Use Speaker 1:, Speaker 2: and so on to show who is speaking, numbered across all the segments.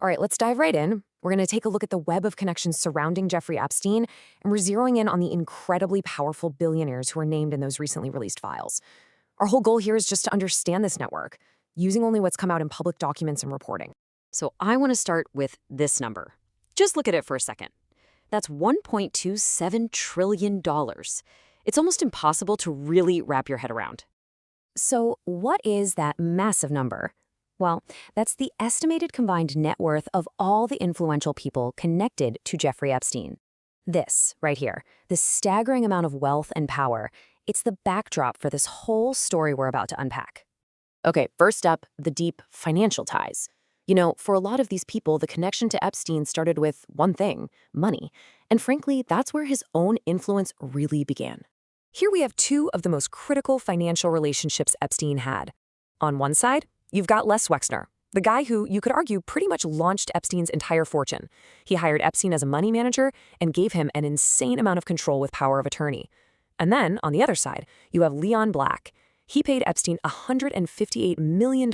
Speaker 1: All right, let's dive right in. We're going to take a look at the web of connections surrounding Jeffrey Epstein, and we're zeroing in on the incredibly powerful billionaires who are named in those recently released files. Our whole goal here is just to understand this network, using only what's come out in public documents and reporting.
Speaker 2: So I want to start with this number. Just look at it for a second. That's $1.27 trillion. It's almost impossible to really wrap your head around.
Speaker 1: So, what is that massive number? Well, that's the estimated combined net worth of all the influential people connected to Jeffrey Epstein. This, right here, this staggering amount of wealth and power, it's the backdrop for this whole story we're about to unpack. Okay, first up, the deep financial ties. You know, for a lot of these people, the connection to Epstein started with one thing, money. And frankly, that's where his own influence really began. Here we have two of the most critical financial relationships Epstein had. On one side, you've got Les Wexner, the guy who, you could argue, pretty much launched Epstein's entire fortune. He hired Epstein as a money manager and gave him an insane amount of control with power of attorney. And then, on the other side, you have Leon Black. He paid Epstein $158 million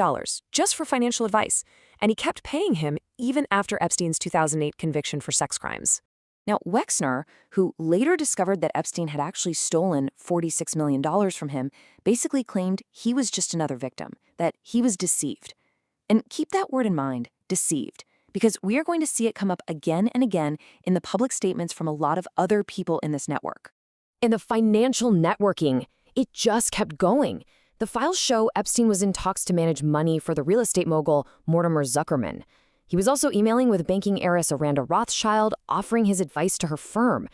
Speaker 1: just for financial advice, and he kept paying him even after Epstein's 2008 conviction for sex crimes. Now, Wexner, who later discovered that Epstein had actually stolen $46 million from him, basically claimed he was just another victim, that he was deceived. And keep that word in mind, deceived, because we are going to see it come up again and again in the public statements from a lot of other people in this network. In the financial networking, it just kept going. The files show Epstein was in talks to manage money for the real estate mogul Mortimer Zuckerman. He was also emailing with banking heiress Ariane de Rothschild, offering his advice to her firm.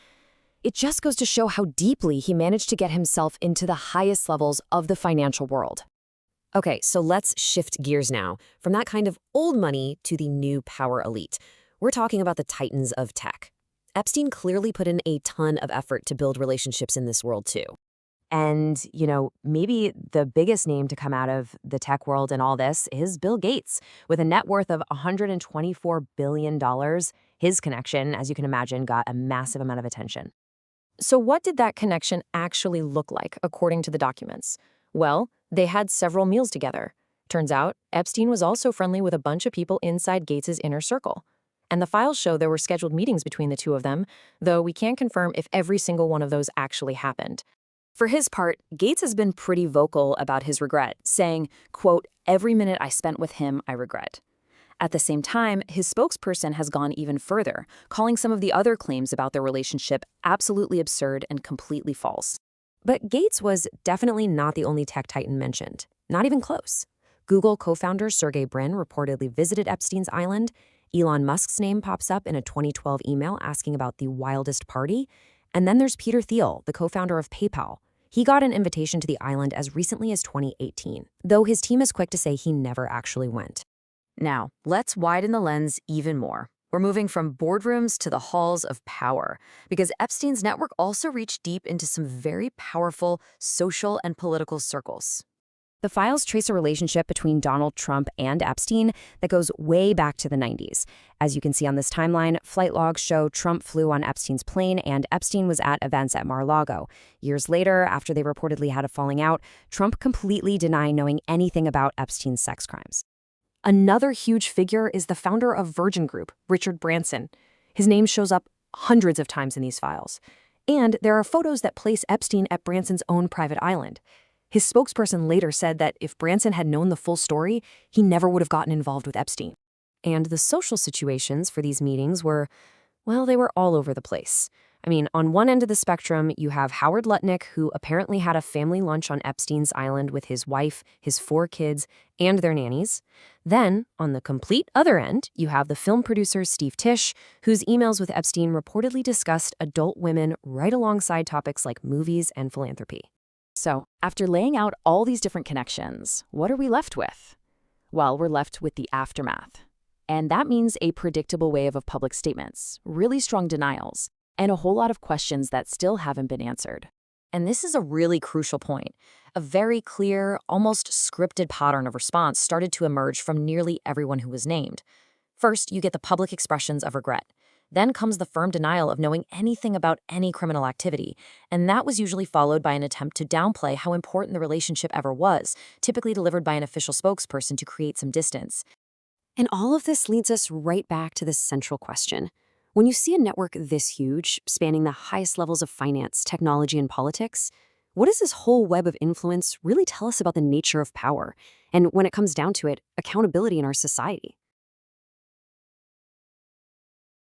Speaker 1: It just goes to show how deeply he managed to get himself into the highest levels of the financial world. Okay, so let's shift gears now, from that kind of old money to the new power elite. We're talking about the titans of tech. Epstein clearly put in a ton of effort to build relationships in this world too. And, you know, maybe the biggest name to come out of the tech world in all this is Bill Gates. With a net worth of $124 billion, his connection, as you can imagine, got a massive amount of attention. So what did that connection actually look like, according to the documents? Well, they had several meals together. Turns out, Epstein was also friendly with a bunch of people inside Gates's inner circle. And the files show there were scheduled meetings between the two of them, though we can't confirm if every single one of those actually happened. For his part, Gates has been pretty vocal about his regret, saying, quote, "Every minute I spent with him, I regret." At the same time, his spokesperson has gone even further, calling some of the other claims about their relationship absolutely absurd and completely false. But Gates was definitely not the only tech titan mentioned, not even close. Google co-founder Sergey Brin reportedly visited Epstein's island. Elon Musk's name pops up in a 2012 email asking about the wildest party. And then there's Peter Thiel, the co-founder of PayPal. He got an invitation to the island as recently as 2018, though his team is quick to say he never actually went. Now, let's widen the lens even more. We're moving from boardrooms to the halls of power, because Epstein's network also reached deep into some very powerful social and political circles. The files trace a relationship between Donald Trump and Epstein that goes way back to the 90s. As you can see on this timeline, flight logs show Trump flew on Epstein's plane and Epstein was at events at Mar-a-Lago. Years later, after they reportedly had a falling out, Trump completely denied knowing anything about Epstein's sex crimes. Another huge figure is the founder of Virgin Group, Richard Branson. His name shows up hundreds of times in these files. And there are photos that place Epstein at Branson's own private island. His spokesperson later said that if Branson had known the full story, he never would have gotten involved with Epstein. And the social situations for these meetings were, well, they were all over the place. I mean, on one end of the spectrum, you have Howard Lutnick, who apparently had a family lunch on Epstein's island with his wife, his 4 kids, and their nannies. Then, on the complete other end, you have the film producer Steve Tisch, whose emails with Epstein reportedly discussed adult women right alongside topics like movies and philanthropy.
Speaker 2: So, after laying out all these different connections, what are we left with? Well, we're left with the aftermath. And that means a predictable wave of public statements, really strong denials, and a whole lot of questions that still haven't been answered.
Speaker 1: And this is a really crucial point. A very clear, almost scripted pattern of response started to emerge from nearly everyone who was named. First, you get the public expressions of regret. Then comes the firm denial of knowing anything about any criminal activity, and that was usually followed by an attempt to downplay how important the relationship ever was, typically delivered by an official spokesperson to create some distance. And all of this leads us right back to this central question. When you see a network this huge, spanning the highest levels of finance, technology, and politics, what does this whole web of influence really tell us about the nature of power? And when it comes down to it, accountability in our society?